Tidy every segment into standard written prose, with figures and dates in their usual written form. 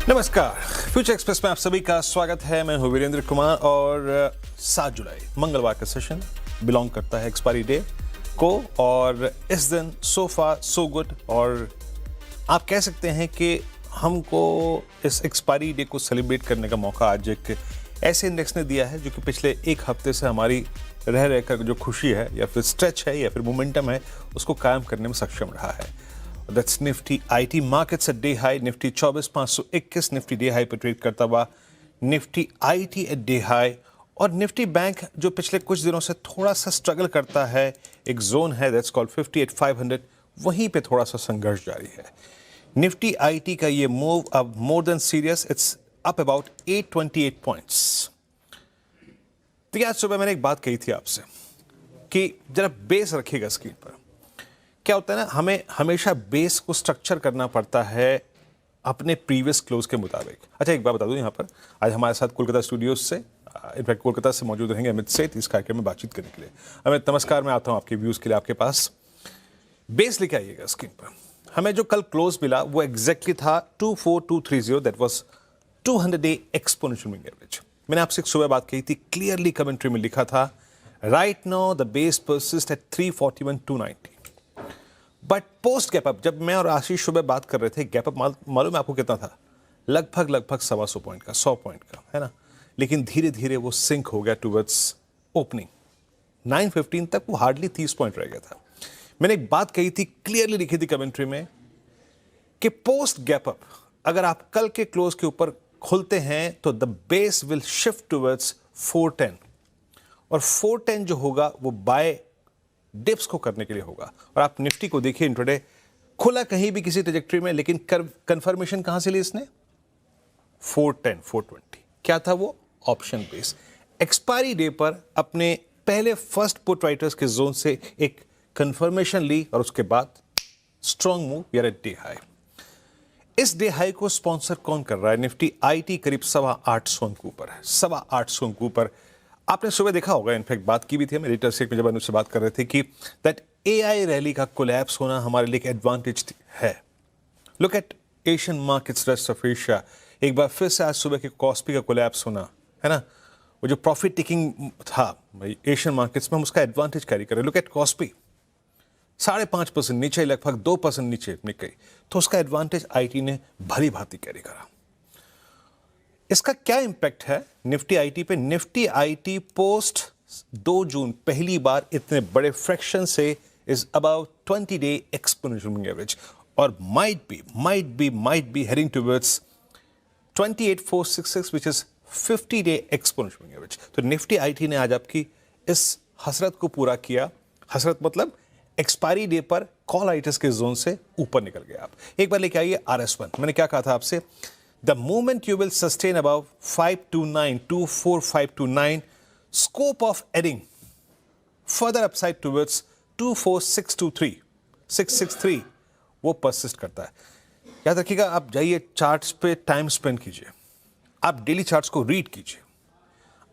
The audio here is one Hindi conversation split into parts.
नमस्कार, फ्यूचर एक्सप्रेस में आप सभी का स्वागत है। मैं हूं वीरेंद्र कुमार और 7 जुलाई मंगलवार का सेशन बिलोंग करता है एक्सपायरी डे को। और इस दिन सो फार सो गुड, और आप कह सकते हैं कि हमको इस एक्सपायरी डे को सेलिब्रेट करने का मौका आज एक ऐसे इंडेक्स ने दिया है जो कि पिछले एक हफ्ते से हमारी रह रहकर जो खुशी है या फिर स्ट्रेच है या फिर मोमेंटम है उसको कायम करने में सक्षम रहा है। That's Nifty IT markets at day high. Nifty 24,521 Nifty day high पर ट्रेड करता हुआ। Nifty IT at day high. और निफ्टी बैंक जो पिछले कुछ दिनों से थोड़ा सा स्ट्रगल करता है, एक जोन है दैट्स कॉल्ड 58,500, वहीं पे थोड़ा सा संघर्ष जारी है। निफ्टी आईटी का ये मूव अब more than serious, it's up about 828 points. तो आज सुबह मैंने एक बात कही थी आपसे कि जरा बेस रखिएगा स्क्रीन पर। क्या होता है ना, हमें हमेशा बेस को स्ट्रक्चर करना पड़ता है अपने प्रीवियस क्लोज के मुताबिक। अच्छा, एक बात बता दूं, यहाँ पर आज हमारे साथ कोलकाता स्टूडियोज से इनफैक्ट कोलकाता से मौजूद रहेंगे अमित सेठ इस कार्यक्रम में बातचीत करने के लिए। अमित नमस्कार, मैं आता हूँ आपके व्यूज के लिए आपके पास। बेस लेके आइएगा स्क्रीन पर। हमें जो कल क्लोज मिला वो एग्जैक्टली था 24230, that was 200 day exponential moving average. मैंने आपसे सुबह बात कही थी, क्लियरली कमेंट्री में लिखा था right now the base persist at 341,290। But post gap up, जब मैं और आशीष सुबह बात कर रहे थे, गैप अप मालूम है आपको कितना था? लगभग 125 पॉइंट का, 100 पॉइंट का, है ना। लेकिन धीरे धीरे वो सिंक हो गया टुवर्ड्स ओपनिंग 9:15 तक, वो हार्डली 30 पॉइंट रह गया था। मैंने एक बात कही थी, क्लियरली लिखी थी कमेंट्री में, कि पोस्ट गैप अप अगर आप कल के क्लोज के ऊपर खुलते हैं तो the base will shift towards 410, और 410 जो होगा वो बाय डिप्स को करने के लिए होगा। और आप निफ्टी को देखिए, इंट्राडे खुला कहीं भी किसी ट्रेजेक्टरी में, लेकिन कंफर्मेशन कहां से ली इसने? 410 420। क्या था वो? Option base. एक्सपायरी डे पर अपने पहले फर्स्ट पुट राइटर्स के जोन से एक कंफर्मेशन ली और उसके बाद strong move, we are at day high. इस डे हाई को स्पॉन्सर कौन कर रहा है? निफ्टी आईटी करीब 825 के ऊपर है, 825 के ऊपर। आपने सुबह देखा होगा, इनफैक्ट बात की भी थी हमें एडिटर सेट में, जब हम उससे बात कर रहे थे कि दैट एआई रैली का कोलैप्स होना हमारे लिए एक एडवांटेज है। Look at Asian markets, rest of Asia. एक बार फिर से आज सुबह के कॉस्पी का कोलैप्स होना, है ना, वो जो प्रॉफिट टेकिंग था एशियन मार्केट्स में, हम उसका एडवांटेज कैरी कर रहे हैं। लुक एट कॉस्पी 5.5% नीचे, लगभग 2% नीचे निकली, तो उसका एडवांटेज आईटी ने भली भांति कैरी करा। इसका क्या इंपैक्ट है निफ्टी आईटी पे? निफ्टी आईटी पोस्ट 2 जून पहली बार इतने बड़े फ्रैक्शन से is about 20 day exponential moving average, और might be heading towards 28,466 which is 50 day exponential moving average. तो निफ्टी आईटी ने आज आपकी इस हसरत को पूरा किया। हसरत मतलब एक्सपायरी डे पर कॉल राइटर्स के जोन से ऊपर निकल गए आप। एक बार लेके आइए RS1। मैंने क्या कहा था आपसे? The moment you will sustain above 529, 24529, scope of adding further upside towards 24623, 663, वो persist करता है। याद रखिएगा, आप जाइए चार्ट्स पे टाइम स्पेंड कीजिए, आप डेली चार्ट्स को रीड कीजिए।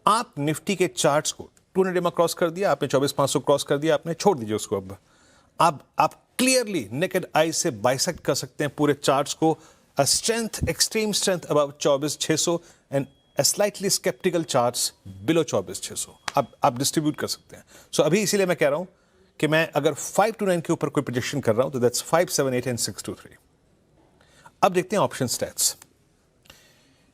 आप निफ्टी के चार्ट्स को 200 में क्रॉस कर दिया आपने, 24,500 क्रॉस कर दिया आपने, छोड़ दीजिए उसको। अब आप क्लियरली नेकेड आई से बाइसेक्ट कर सकते हैं पूरे चार्ट्स को। A strength, extreme strength above 24,600 and a slightly skeptical charts below 24,600 आप डिस्ट्रीब्यूट कर सकते हैं। सो अभी इसीलिए मैं कह रहा हूं कि मैं अगर 529 के ऊपर कोई प्रोजेक्शन कर रहा हूं तो दैट्स 578 एंड 623। अब देखते हैं ऑप्शन स्टैट्स।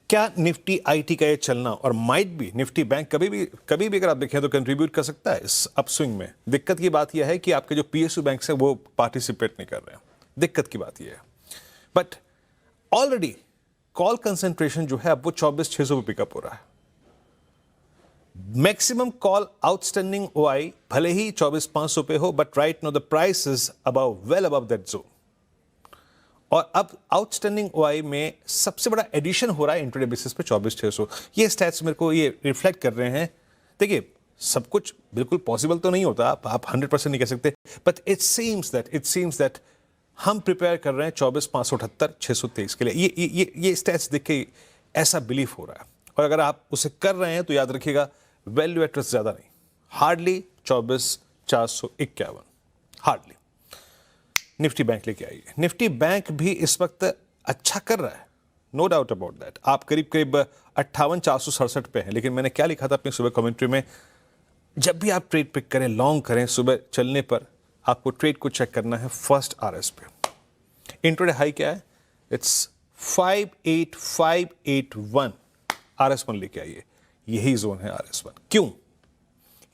क्या निफ्टी आईटी का ये चलना, और माइट भी निफ्टी बैंक कभी भी अगर आप देखें तो कंट्रीब्यूट कर सकता है इस अपस्विंग में। दिक्कत की बात यह है कि आपके जो पीएसयू बैंक है वो पार्टिसिपेट नहीं कर रहे हैं। दिक्कत की बात यह है। बट ऑलरेडी कॉल कंसेंट्रेशन जो है अब वो 24,600 पे पिकअप हो रहा है। मैक्सिमम कॉल आउटस्टैंडिंग ओआई भले ही 24,500 पे हो, but right know the price is above, well above that zone. और अब आउटस्टैंडिंग ओआई में सबसे बड़ा एडिशन हो रहा है इंट्राडे बेसिस पे 24,600। ये स्टैट्स मेरे को ये रिफ्लेक्ट कर रहे हैं। देखिए, सब कुछ बिल्कुल पॉसिबल तो नहीं होता, आप 100% नहीं कह सकते, बट इट सीम्स दैट हम प्रिपेयर कर रहे हैं 24,578, 623 के लिए। ये स्टैट्स देख के ऐसा बिलीफ हो रहा है। और अगर आप उसे कर रहे हैं तो याद रखिएगा, वैल्यू एट रिस्क ज्यादा नहीं, हार्डली 24,451, हार्डली। निफ्टी बैंक लेके आइए। निफ्टी बैंक भी इस वक्त अच्छा कर रहा है, नो डाउट अबाउट दैट। आप करीब करीब 58,467 पे हैं, लेकिन मैंने क्या लिखा था अपनी सुबह कमेंट्री में, जब भी आप ट्रेड पिक करें, लॉन्ग करें, सुबह चलने पर आपको ट्रेड को चेक करना है फर्स्ट आरएस पे। इंट्राडे हाई क्या है? इट्स 58581। RS1 लेके आइए, यही जोन है RS1। क्यों?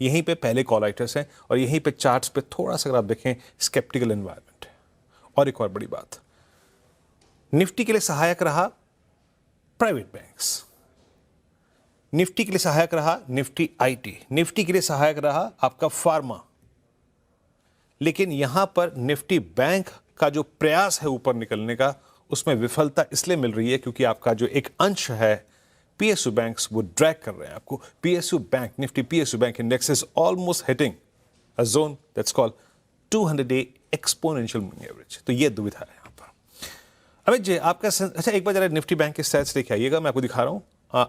यहीं पे पहले कॉल राइटर्स हैं और यहीं पे चार्ट्स पे थोड़ा सा अगर आप देखें स्केप्टिकल एनवायरनमेंट है। और एक और बड़ी बात, निफ्टी के लिए सहायक रहा प्राइवेट बैंक्स, निफ्टी के लिए सहायक रहा निफ्टी IT, निफ्टी के लिए सहायक रहा आपका फार्मा। लेकिन यहां पर निफ्टी बैंक का जो प्रयास है ऊपर निकलने का, उसमें विफलता इसलिए मिल रही है क्योंकि आपका जो एक अंश है PSU बैंक्स वो ड्रैग कर रहे हैं आपको। PSU bank, Nifty PSU bank index is almost hitting a zone that's called 200-day exponential moving average. तो ये दुविधा है यहां पर। अमित जी, आपका अच्छा एक बार जरा निफ्टी बैंक के स्टैट्स लेके आइएगा, मैं आपको दिखा रहा हूं।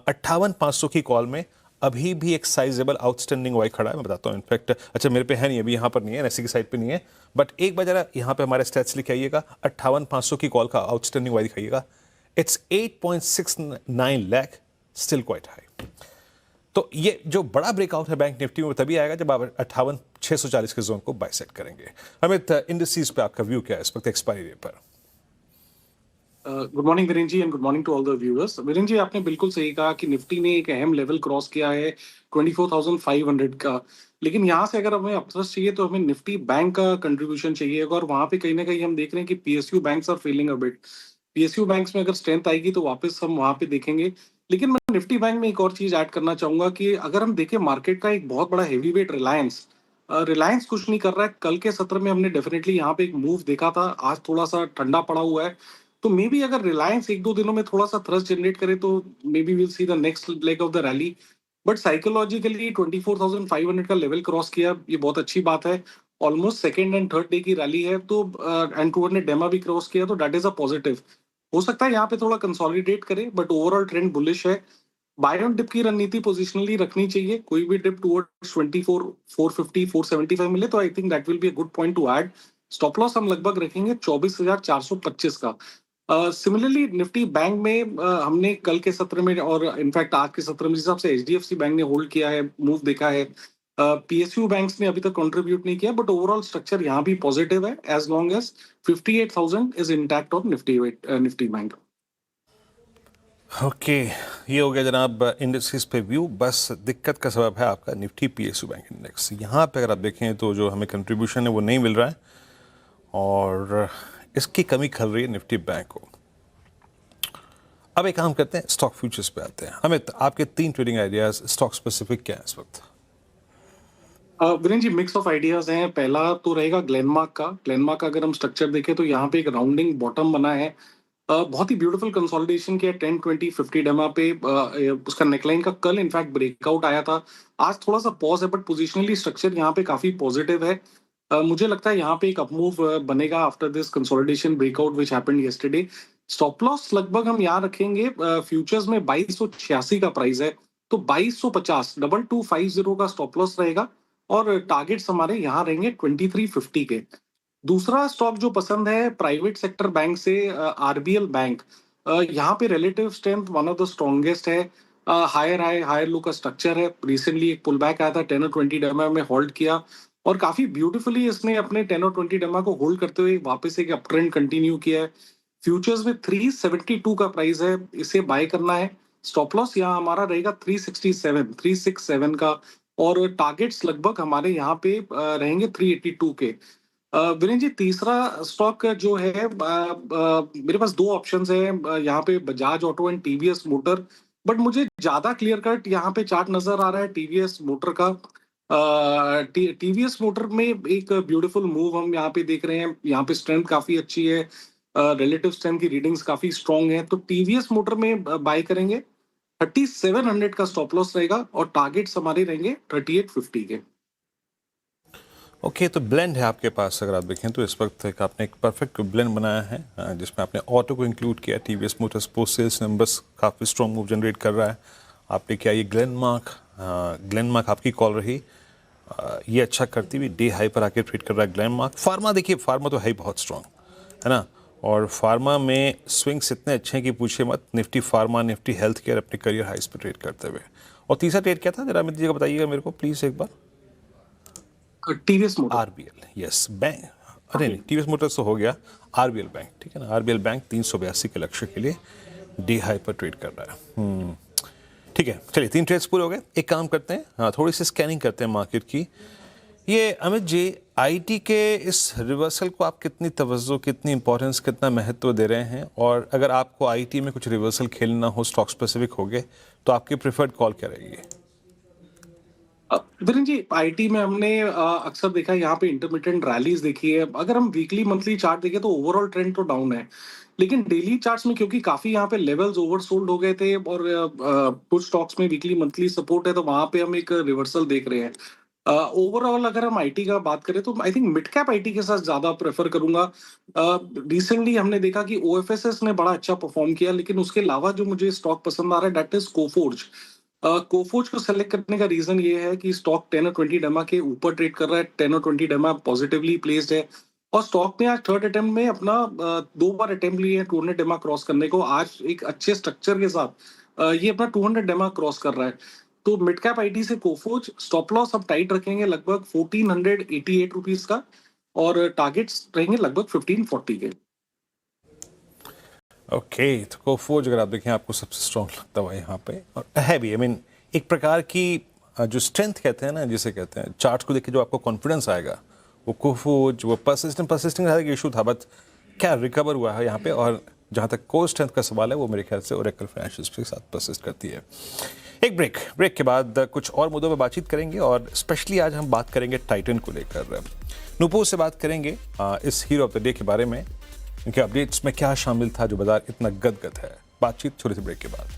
58,500 की कॉल में अभी भी एक साइजेबल आउटस्टैंडिंग वाई खड़ा है, मैं बताता हूं। इनफैक्ट अच्छा मेरे पे है नहीं, अभी यहां पर नहीं है, NSE की साइड पे नहीं है, बट एक बार जरा यहां पे हमारे स्टैट्स लेके आइएगा। 58,500 की कॉल का आउटस्टैंडिंग वाई दिखाइएगा। It's 8.69 lakh, still quite high. तो ये जो बड़ा ब्रेकआउट है बैंक निफ्टी में तभी आएगा जब आप 58,640 के जोन को बाइसेक्ट करेंगे। अमित, इंडस्ट्रीज पे आपका व्यू क्या है इस वक्त एक्सपायरी डे पर? Good morning Viren ji and good morning to all the viewers. Viren ji, आपने बिल्कुल सही कहा कि निफ्टी ने एक अहम लेवल क्रॉस किया है 24,500 का। लेकिन यहाँ से अगर हमें अपट्रस्ट चाहिए तो हमें निफ्टी बैंक का कंट्रीब्यूशन चाहिए और वहाँ पे कहीं ना कहीं हम देख रहे हैं कि PSU banks are failing a bit. PSU banks में अगर स्ट्रेंथ आएगी तो वापस हम वहाँ पे देखेंगे। लेकिन मैं निफ्टी बैंक में एक और चीज ऐड करना चाहूंगा कि अगर हम देखें मार्केट का एक बहुत बड़ा हेवी वेट रिलायंस, रिलायंस कुछ नहीं कर रहा है। कल के सत्र में हमने डेफिनेटली यहाँ पे एक मूव देखा था, आज थोड़ा सा ठंडा पड़ा हुआ है। तो मे बी अगर रिलायंस एक दो दिनों में थोड़ा सा थ्रस्ट जनरेट करे तो may be will see the next leg of the rally. But psychologically 24,500 का लेवल क्रॉस किया, ये बहुत अच्छी बात है। Almost second and third day की रैली है, तो एंड 200 डेमा भी क्रॉस किया, तो दैट इज अ पॉजिटिव। हो सकता है यहाँ पे थोड़ा कंसोलिडेट करे, बट ओवरऑल ट्रेंड बुलिश है। बाय ऑन डिप की रणनीति पोजिशनली रखनी चाहिए। कोई भी डिप टुवर्ड्स 24 450 475 मिले तो I think that will be a good point two add. Stop loss हम लगभग रखेंगे 24,425 का। सिमिलरली निफ्टी बैंक में हमने कल के सत्र में और इनफैक्ट आज के सत्र में जिस हिसाब से HDFC बैंक ने होल्ड किया है, मूव देखा है, PSU बैंक्स ने अभी तक कंट्रीब्यूट नहीं किया, बट ओवरऑल स्ट्रक्चर यहाँ भी पॉजिटिव है as long as 58,000 is intact on Nifty bank. Okay, ये हो गया जनाब इंडस्ट्रीज पे व्यू। बस दिक्कत का सबब है आपका निफ्टी PSU बैंक इंडेक्स। यहाँ पे अगर आप देखें तो जो हमें कंट्रीब्यूशन है वो नहीं मिल रहा है और इसकी कमी खल रही है निफ्टी बैंक को। अब एक काम करते हैं, स्टॉक फ्यूचर्स पे आते हैं। अमित, आपके 3 ट्रेडिंग आइडियाज स्टॉक स्पेसिफिक क्या है इस वक्त? वीरेन जी, मिक्स ऑफ आइडियाज हैं। पहला तो रहेगा ग्लेनमार्क का। ग्लेनमार्क का अगर हम स्ट्रक्चर देखें तो यहाँ पे एक राउंडिंग बॉटम बना है। बहुत ही ब्यूटीफुल कंसोलिडेशन किया 10 20 50 डेमा पे। उसका नेकलाइन का कल इनफैक्ट ब्रेकआउट आया था। आज थोड़ा सा पॉज है, बट पोजिशनली स्ट्रक्चर यहाँ पे काफी पॉजिटिव है। मुझे लगता है यहाँ पे एक अपमूव बनेगा after this consolidation breakout which happened yesterday. Stop loss लगभग हम यहाँ रखेंगे फ्यूचर्स में 2286 का प्राइस है, तो 2250 2250 का स्टॉप लॉस रहेगा और टारगेट्स हमारे यहाँ रहेंगे 2350 के। दूसरा स्टॉक जो पसंद है प्राइवेट सेक्टर बैंक से, RBL बैंक। यहाँ पे relative strength one of the strongest है। हायर हाई हायर लो का स्ट्रक्चर है। रिसेंटली एक पुल बैक आया था 10 और 20 डेमा में होल्ड किया और काफी ब्यूटीफुली इसने अपने 10 और 20 डेमा को होल्ड करते हुए वापस एक अप ट्रेंड कंटिन्यू किया है। फ्यूचर्स में 372 का प्राइस है, इसे बाय करना है। स्टॉप लॉस यहाँ हमारा रहेगा 367 का और टारगेट्स लगभग हमारे यहाँ पे रहेंगे 382 के। विरेन जी, तीसरा स्टॉक जो है, मेरे पास दो ऑप्शंस है यहाँ पे, Bajaj auto and TVS motor. But मुझे ज्यादा क्लियर कट यहाँ पे चार्ट नजर आ रहा है TVS मोटर का। TVS मोटर में एक ब्यूटीफुल मूव हम यहाँ पे देख रहे हैं। यहाँ पे स्ट्रेंथ काफी अच्छी है, रिलेटिव स्ट्रेंथ की रीडिंग्स काफी स्ट्रॉन्ग है, तो TVS मोटर में बाय करेंगे। 3700 का स्टॉप लॉस रहेगा और टारगेट्स हमारे रहेंगे 3850 के। ओके, तो ब्लेंड है आपके पास। अगर आप देखें तो इस वक्त आपने एक परफेक्ट ब्लेंड बनाया है जिसमें आपने ऑटो को इंक्लूड किया। TVS motors post sales numbers काफ़ी स्ट्रॉन्ग मूव जनरेट कर रहा है। आपने क्या ये ग्लेनमार्क आपकी कॉल रही, ये अच्छा करती हुई डे हाई पर आके ट्रेड कर रहा है ग्लेनमार्क। फार्मा देखिए, फार्मा तो है ही बहुत स्ट्रॉन्ग, है ना, और फार्मा में स्विंग्स इतने अच्छे हैं कि पूछे मत। Nifty pharma, Nifty health care अपने करियर हाइस पे ट्रेड करते हुए। और तीसरा ट्रेड क्या था जरा अमित जी का बताइएगा मेरे को प्लीज एक बार। TVS motor. RBL, yes bank. अरे नहीं, टीवीएस मोटर्स तो हो गया। आरबीएल बैंक, ठीक है ना। आरबीएल बैंक 382 के लक्ष्य के लिए डी हाई पर ट्रेड कर रहा है। ठीक है, चलिए 3 ट्रेड्स पूरे हो गए। एक काम करते हैं, हाँ, थोड़ी सी स्कैनिंग करते हैं मार्केट की। ये अमित जी, आईटी के इस रिवर्सल को आप कितनी तवज्जो, कितनी इंपॉर्टेंस, कितना महत्व दे रहे हैं? और अगर आपको आईटी में कुछ रिवर्सल खेलना हो, स्टॉक स्पेसिफिक हो गए, तो आपकी प्रेफर्ड कॉल क्या रहेगी? वीरेंद्र जी, आईटी में हमने अक्सर देखा है यहाँ पे इंटरमिटेंट रैलीज देखी है। अगर हम वीकली मंथली चार्ट देखें तो ओवरऑल ट्रेंड तो डाउन है, लेकिन डेली चार्ट्स में क्योंकि काफी यहाँ पे लेवल्स ओवरसोल्ड हो गए थे और कुछ स्टॉक्स में वीकली मंथली सपोर्ट है, तो वहां पे हम एक रिवर्सल देख रहे हैं। ओवरऑल अगर हम आईटी का बात करें तो I think mid cap IT के साथ ज्यादा प्रेफर करूंगा। रिसेंटली हमने देखा कि ओएफएसएस ने बड़ा अच्छा परफॉर्म किया, लेकिन उसके अलावा जो मुझे स्टॉक पसंद आ रहा है दैट इज कोफोर्ज। कोफोर्ज को सेलेक्ट करने का रीजन ये है कि स्टॉक 10 और 20 डेमा के ऊपर ट्रेड कर रहा है। 10 और 20 डेमा पॉजिटिवली प्लेस्ड है और स्टॉक ने आज थर्ड अटेम्प्ट में अपना 2 बार अटेम्प्ट लिए हैं 200 डेमा क्रॉस करने को। आज एक अच्छे स्ट्रक्चर के साथ ये अपना 200 डेमा क्रॉस कर रहा है। तो मिड कैप आईटी से कोफोर्ज स्टॉप लॉस अब टाइट रखेंगे लगभग 1488 रुपीज का, और टारगेट्स रहेंगे लगभग 1540 के। ओके, तो कोफोर्ज अगर आप देखें आपको सबसे स्ट्रॉन्ग लगता हुआ यहाँ पे, और है भी। आई मीन एक प्रकार की जो स्ट्रेंथ कहते हैं ना, जिसे कहते हैं, चार्ट को देख के जो आपको कॉन्फिडेंस आएगा, वो कोफोर्ज, वो परसिस्टेंट एक इशू था, बट क्या रिकवर हुआ है यहाँ पे। और जहाँ तक कोर स्ट्रेंथ का सवाल है, वो मेरे ख्याल से ओरेकल फाइनेंशियल्स के साथ परसिस्ट करती है। एक ब्रेक के बाद कुछ और मुद्दों पर बातचीत करेंगे, और स्पेशली आज हम बात करेंगे टाइटन को लेकर। नुपुर से बात करेंगे इस हीरो ऑफ द डे के बारे में, इनके अपडेट्स में क्या शामिल था जो बाजार इतना गदगद है। बातचीत छोटे से ब्रेक के बाद।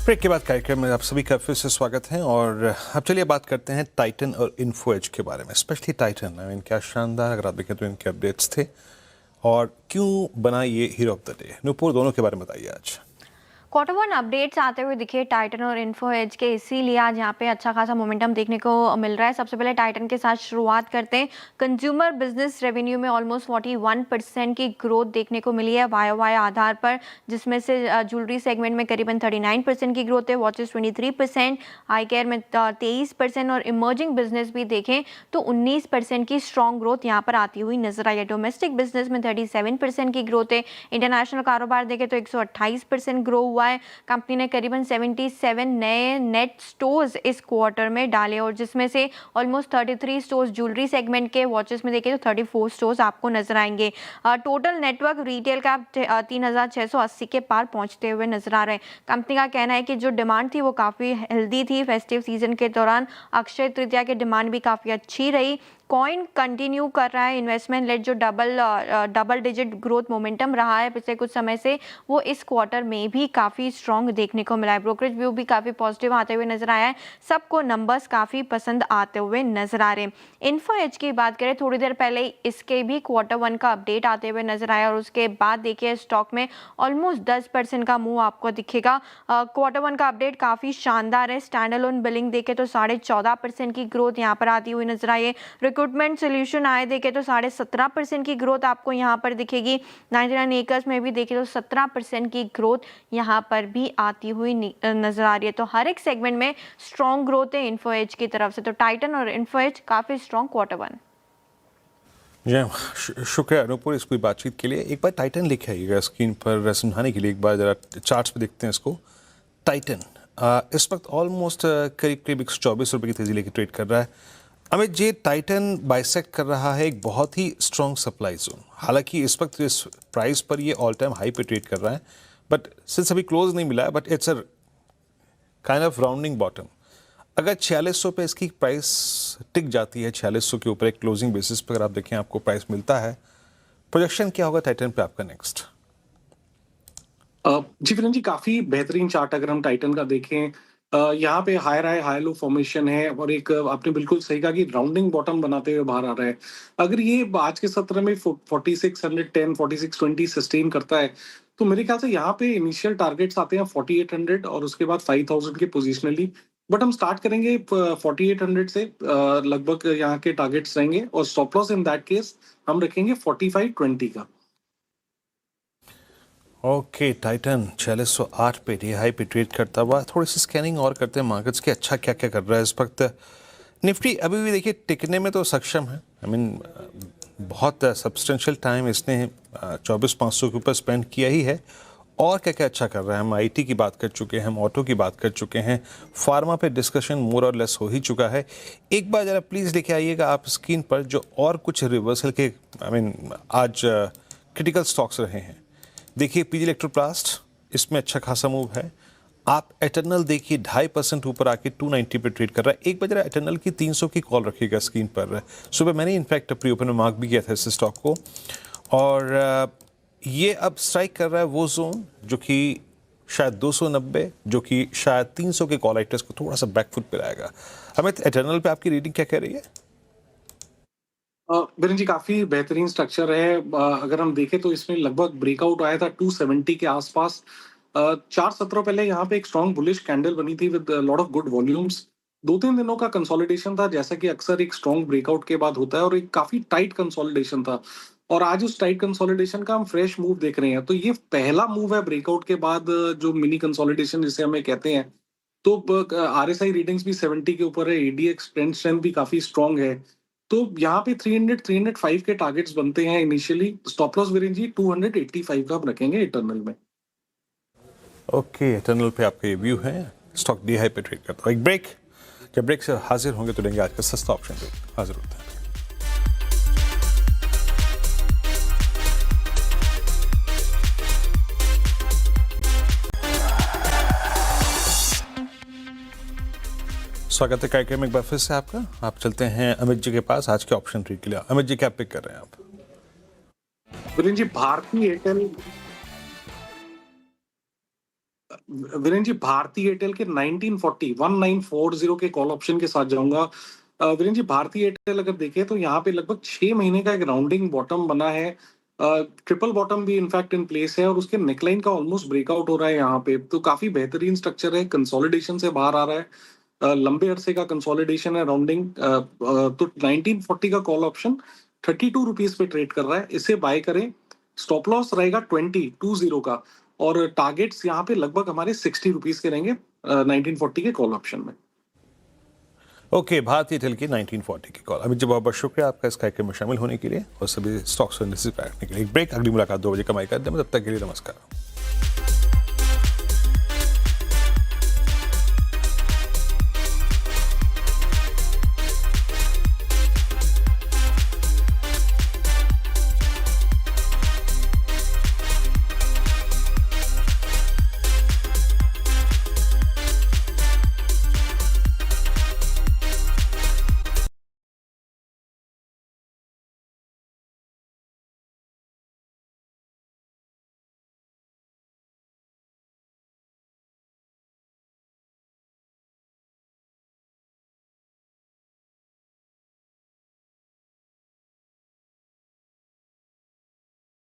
ब्रेक के बाद कार्यक्रम में आप सभी का फिर से स्वागत है। और अब चलिए बात करते हैं टाइटन और इन्फो एज के बारे में। स्पेशली टाइटन, आई मीन क्या शानदार, अगर आप देखें तो इनके अपडेट्स थे, और क्यों बना ये hero of the day. Nupur, दोनों के बारे में बताइए आज। क्वार्टर 1 अपडेट्स आते हुए दिखे टाइटन और इन्फो एज के, इसीलिए आज यहाँ पे अच्छा खासा मोमेंटम देखने को मिल रहा है। सबसे पहले टाइटन के साथ शुरुआत करते हैं। कंज्यूमर बिजनेस रेवेन्यू में ऑलमोस्ट 41% की ग्रोथ देखने को मिली है वाई आधार पर, जिसमें से ज्वेलरी सेगमेंट में करीबन 39% की ग्रोथ है, वॉचेस 23%, आई केयर में 23%, और इमर्जिंग बिजनेस भी देखें तो 19% की स्ट्रॉन्ग ग्रोथ यहाँ पर आती हुई नजर आई है। डोमेस्टिक बिजनेस में 37% की ग्रोथ है। इंटरनेशनल कारोबार देखें तो 128% ग्रो हुआ है। कंपनी ने करीबन 77 नए नेट स्टोर्स इस क्वार्टर में डाले, और जिसमें से ऑलमोस्ट 33 स्टोर्स ज्वेलरी सेगमेंट के, वॉचेस में देखें तो 34 स्टोर्स आपको नजर आएंगे। टोटल नेटवर्क रिटेल का 3680 के पार पहुंचते हुए नजर आ रहे हैं। कंपनी का कहना है कि जो डिमांड थी वो काफ़ी हेल्दी थी। फेस्टिव सीजन के दौरान अक्षय तृतीया की डिमांड भी काफ़ी अच्छी रही। कॉइन कंटिन्यू कर रहा है इन्वेस्टमेंट लेट, जो डबल डिजिट ग्रोथ मोमेंटम रहा है पिछले कुछ समय से, वो इस क्वार्टर में भी काफ़ी स्ट्रॉन्ग देखने को मिला है। ब्रोकरेज व्यू भी काफ़ी पॉजिटिव आते हुए नजर आया है। सबको नंबर्स काफ़ी पसंद आते हुए नजर आ रहे हैं। इन्फो एज की बात करें, थोड़ी देर पहले इसके भी क्वार्टर 1 का अपडेट आते हुए नजर आया, और उसके बाद देखिए स्टॉक में ऑलमोस्ट 10% का मूव आपको दिखेगा। क्वार्टर 1 का अपडेट काफ़ी शानदार है। स्टैंड अलोन बिलिंग देखे तो 14.5% की ग्रोथ यहाँ पर आती हुई नजर आई है। रिक्रूटमेंट सोल्यूशन आए देखे तो 17.5% की ग्रोथ आपको यहाँ पर दिखेगी। 99 एकर्स में भी देखे तो 17% की ग्रोथ यहाँ पर भी आती हुई नजर आ रही है। तो हर एक सेगमेंट में स्ट्रॉन्ग ग्रोथ है इन्फो एज की तरफ से। तो टाइटन और इन्फो एज काफी स्ट्रॉन्ग क्वार्टर 1। जी शुक्रिया अनूपुर इस पूरी बातचीत के लिए। एक बार टाइटन लिखे आइएगा स्क्रीन पर समझाने के लिए। एक बार जरा चार्ट्स पे देखते हैं इसको। टाइटन इस वक्त ऑलमोस्ट करीब 124 रुपये की तेजी लेके ट्रेड कर रहा है। अमित जी, टाइटन बाइसेक्ट कर रहा है एक बहुत ही स्ट्रॉन्ग सप्लाई जोन। हालांकि इस वक्त इस प्राइस पर ये ऑल टाइम हाई पे ट्रेड कर रहा है, बट सिंस अभी क्लोज नहीं मिला है, but it's a kind of rounding bottom. अगर 4600 पे इसकी प्राइस टिक जाती है, 4600 के ऊपर एक क्लोजिंग बेसिस पर अगर आप देखें आपको प्राइस मिलता है, प्रोजेक्शन क्या होगा टाइटन पे आपका नेक्स्ट? जी वीरेंद्र जी, काफी बेहतरीन चार्ट अगर हम टाइटन का देखें, यहाँ पे high high high low formation है, और एक आपने बिल्कुल सही कहा कि राउंडिंग बॉटम बनाते हुए बाहर आ रहा है। अगर ये आज के सत्र में 4610 4620 सस्टेन करता है, तो मेरे ख्याल से यहाँ पे इनिशियल टारगेट्स आते हैं 4800 और उसके बाद 5000 के पोजिशनली। बट हम स्टार्ट करेंगे 4800 से, लगभग यहाँ के टारगेट्स रहेंगे, और stop loss in that case हम रखेंगे 4520 का। ओके, टाइटन 4608 पे डे हाई पे ट्रेड करता हुआ। थोड़ी सी स्कैनिंग और करते हैं मार्केट्स के, अच्छा क्या क्या कर रहा है इस वक्त। निफ्टी अभी भी देखिए टिकने में तो सक्षम है। आई मीन बहुत सब्सटेंशियल टाइम इसने 24,500 के ऊपर स्पेंड किया ही है। और क्या क्या अच्छा कर रहा है, हम आईटी की बात कर चुके हैं, हम ऑटो की बात कर चुके हैं, फार्मा पे डिस्कशन मोर और लेस हो ही चुका है। एक बार ज़रा प्लीज़ लेके आइएगा आप स्क्रीन पर जो और कुछ रिवर्सल के आज क्रिटिकल स्टॉक्स रहे हैं। देखिए पीजी इलेक्ट्रोप्लास्ट, इसमें अच्छा खासा मूव है। आप एटर्नल देखिए 2.5% ऊपर आके 290 पे ट्रेड कर रहा है। एक बार जरा एटर्नल की 300 की कॉल रखिएगा स्क्रीन पर। सुबह मैंने इनफैक्ट प्री ओपन में मार्क भी किया था इस स्टॉक को, और ये अब स्ट्राइक कर रहा है वो जोन जो कि शायद 290, जो कि शायद 300 के कॉल आइटर्स को थोड़ा सा बैकफुट पे लाएगा। अमित, एटर्नल पे आपकी रीडिंग क्या कह रही है? बिरेन जी, काफी बेहतरीन स्ट्रक्चर है। अगर हम देखें तो इसमें लगभग ब्रेकआउट आया था 270 के आसपास। 4 सत्रों पहले यहाँ पे एक स्ट्रॉन्ग बुलिश कैंडल बनी थी with lot of good volumes. 2-3 दिनों का कंसोलिडेशन था, जैसा कि अक्सर एक स्ट्रॉन्ग ब्रेकआउट के बाद होता है, और एक काफी टाइट कंसोलिडेशन था। और आज उस टाइट कंसोलिडेशन का हम फ्रेश मूव देख रहे हैं। तो ये पहला मूव है ब्रेकआउट के बाद, जो मिनी कंसोलिडेशन जिसे हमें कहते हैं। तो आरएसआई रीडिंग्स भी 70 के ऊपर है, एडीएक्स ट्रेंड स्ट्रेंथ भी काफी स्ट्रॉन्ग है। तो यहाँ पे 300-305 के टारगेट्स बनते हैं इनिशियली। स्टॉप लॉस विरेन जी 285 का हम रखेंगे इंटरनल में। ओके, एटर्नल पे आपका ये व्यू है। स्टॉक डी हाई पे ट्रेड करता है। एक ब्रेक, जब ब्रेक से हाजिर होंगे तो लेंगे आज का सस्ता ऑप्शन पे हाजिर होते हैं। स्वागत है कार्यक्रम में एक बार फिर से आपका। आप चलते हैं अमित जी के पास आज के ऑप्शन ट्रेड के लिए। अमित जी क्या पिक कर रहे हैं आप? विरेन जी भारती एयरटेल के 1940 के कॉल ऑप्शन के साथ जाऊंगा। विरेन जी भारती एयरटेल अगर देखें तो यहाँ पे लगभग 6 महीने का एक राउंडिंग बॉटम बना है। ट्रिपल बॉटम भी इनफैक्ट इन प्लेस है, और उसके नेकलाइन का ऑलमोस्ट ब्रेकआउट हो रहा है यहाँ पे। तो काफी बेहतरीन स्ट्रक्चर है, कंसोलिडेशन से बाहर आ रहा है। लंबे अरसे का कंसोलिडेशन है, राउंडिंग। तो 1940 का कॉल ऑप्शन 32 रुपीज पे ट्रेड कर रहा है, इसे बाय करें। स्टॉप लॉस रहेगा 20 का, और टारगेट्स यहाँ पे लगभग हमारे 60 रुपीज के रहेंगे 1940 के कॉल ऑप्शन में। ओके, भारती एयरटेल की 1940 की कॉल। अमित जी बहुत बहुत शुक्रिया आपका इस कार्यक्रम में शामिल होने के लिए और सभी स्टॉक्स को रखने के लिए। एक ब्रेक, अगली मुलाकात 2 बजे कमाई कर दें। तब तक के लिए नमस्कार।